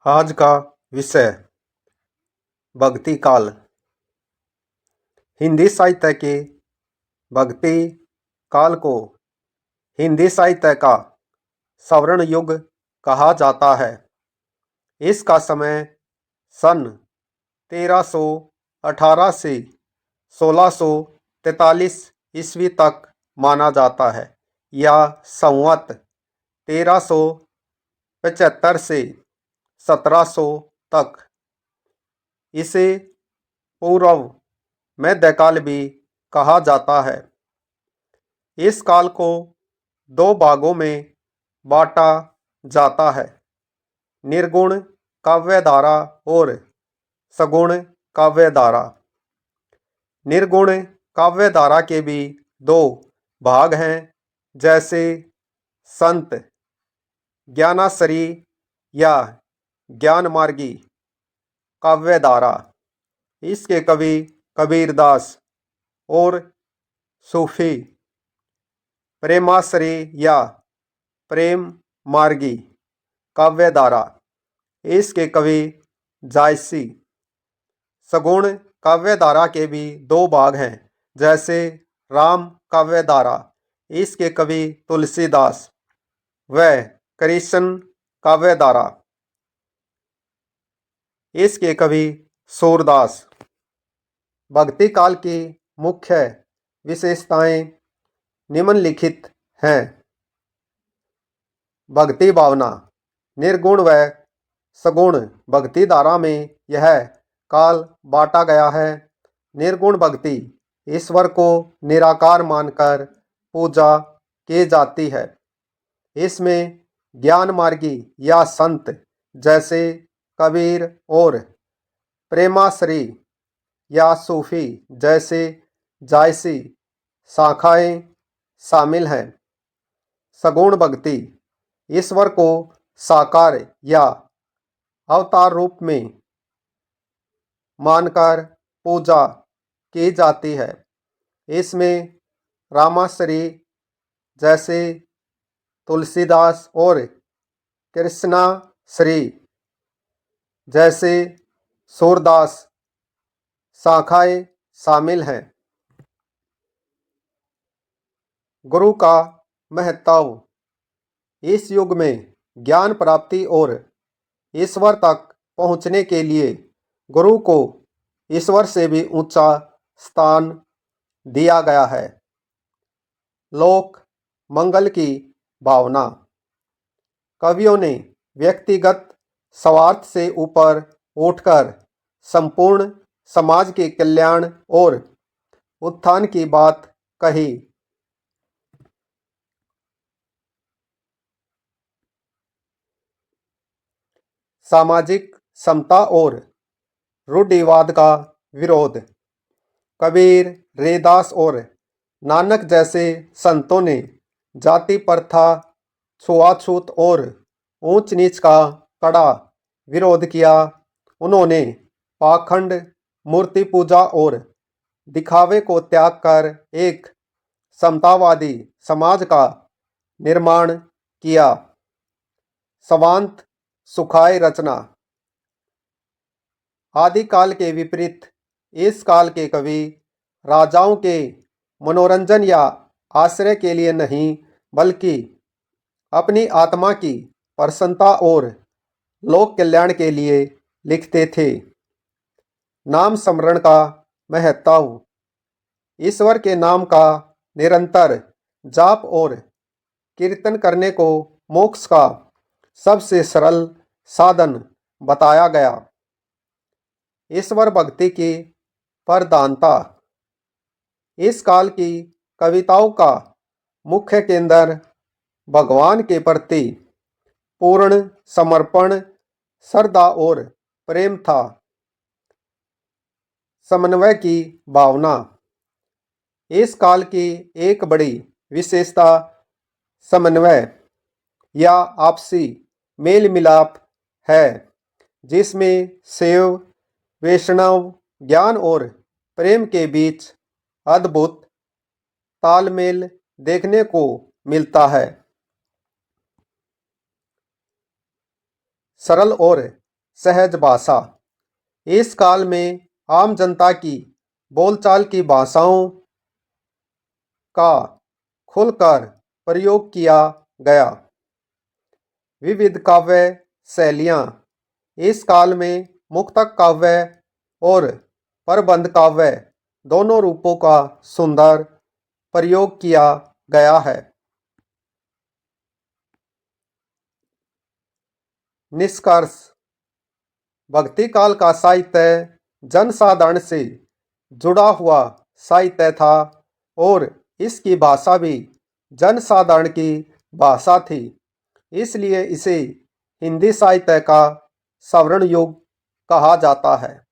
आज का विषय भक्ति काल। हिंदी साहित्य के भक्ति काल को हिंदी साहित्य का स्वर्ण युग कहा जाता है। इसका समय सन 1318 से 1643 ईस्वी तक माना जाता है या संवत 1375 से 1700 तक। इसे पूर्व मध्यकाल भी कहा जाता है। इस काल को दो भागों में बांटा जाता है, निर्गुण काव्यधारा और सगुण काव्यधारा। निर्गुण काव्यधारा के भी दो भाग हैं, जैसे संत ज्ञानाश्री या ज्ञानमार्गी काव्यधारा, इसके कवि कबीरदास, और सूफी प्रेमाश्री या प्रेम मार्गी काव्यधारा, इसके कवि जायसी। सगुण काव्यधारा के भी दो भाग हैं, जैसे राम काव्यधारा, इसके कवि तुलसीदास, व कृष्ण काव्यधारा, इसके कवि सूरदास। भक्ति काल की मुख्य विशेषताएं निम्नलिखित हैं। भक्ति भावना। निर्गुण व सगुण भक्ति धारा में यह काल बांटा गया है। निर्गुण भक्ति ईश्वर को निराकार मानकर पूजा की जाती है। इसमें ज्ञान मार्गी या संत जैसे कबीर और प्रेमाश्री या सूफी जैसे जायसी शाखाएं शामिल हैं। सगुण भक्ति ईश्वर को साकार या अवतार रूप में मानकर पूजा की जाती है। इसमें रामाश्री जैसे तुलसीदास और कृष्णाश्री जैसे सूरदास शाखाएं शामिल हैं। गुरु का महत्व। इस युग में ज्ञान प्राप्ति और ईश्वर तक पहुँचने के लिए गुरु को ईश्वर से भी ऊंचा स्थान दिया गया है। लोक मंगल की भावना। कवियों ने व्यक्तिगत स्वार्थ से ऊपर उठकर संपूर्ण समाज के कल्याण और उत्थान की बात कही। सामाजिक समता और रूढ़िवाद का विरोध। कबीर, रैदास और नानक जैसे संतों ने जाति प्रथा, छुआछूत और ऊंच नीच का कड़ा विरोध किया। उन्होंने पाखंड, मूर्ति पूजा और दिखावे को त्याग कर एक समतावादी समाज का निर्माण किया। स्वांत सुखाय रचना। आदिकाल के विपरीत इस काल के कवि राजाओं के मनोरंजन या आश्रय के लिए नहीं, बल्कि अपनी आत्मा की प्रसन्नता और लोक कल्याण के लिए लिखते थे। नाम स्मरण का महत्व। ईश्वर के नाम का निरंतर जाप और कीर्तन करने को मोक्ष का सबसे सरल साधन बताया गया। ईश्वर भक्ति की प्रधानता। इस काल की कविताओं का मुख्य केंद्र भगवान के प्रति पूर्ण समर्पण, श्रद्धा और प्रेम था। समन्वय की भावना। इस काल की एक बड़ी विशेषता समन्वय या आपसी मेल मिलाप है, जिसमें शैव, वैष्णव, ज्ञान और प्रेम के बीच अद्भुत तालमेल देखने को मिलता है। सरल और सहज भाषा। इस काल में आम जनता की बोलचाल की भाषाओं का खुलकर प्रयोग किया गया। विविध काव्य शैलियाँ। इस काल में मुक्तक काव्य और प्रबंध काव्य दोनों रूपों का सुंदर प्रयोग किया गया है। निष्कर्ष। भक्ति काल का साहित्य जनसाधारण से जुड़ा हुआ साहित्य था और इसकी भाषा भी जनसाधारण की भाषा थी, इसलिए इसे हिंदी साहित्य का स्वर्ण युग कहा जाता है।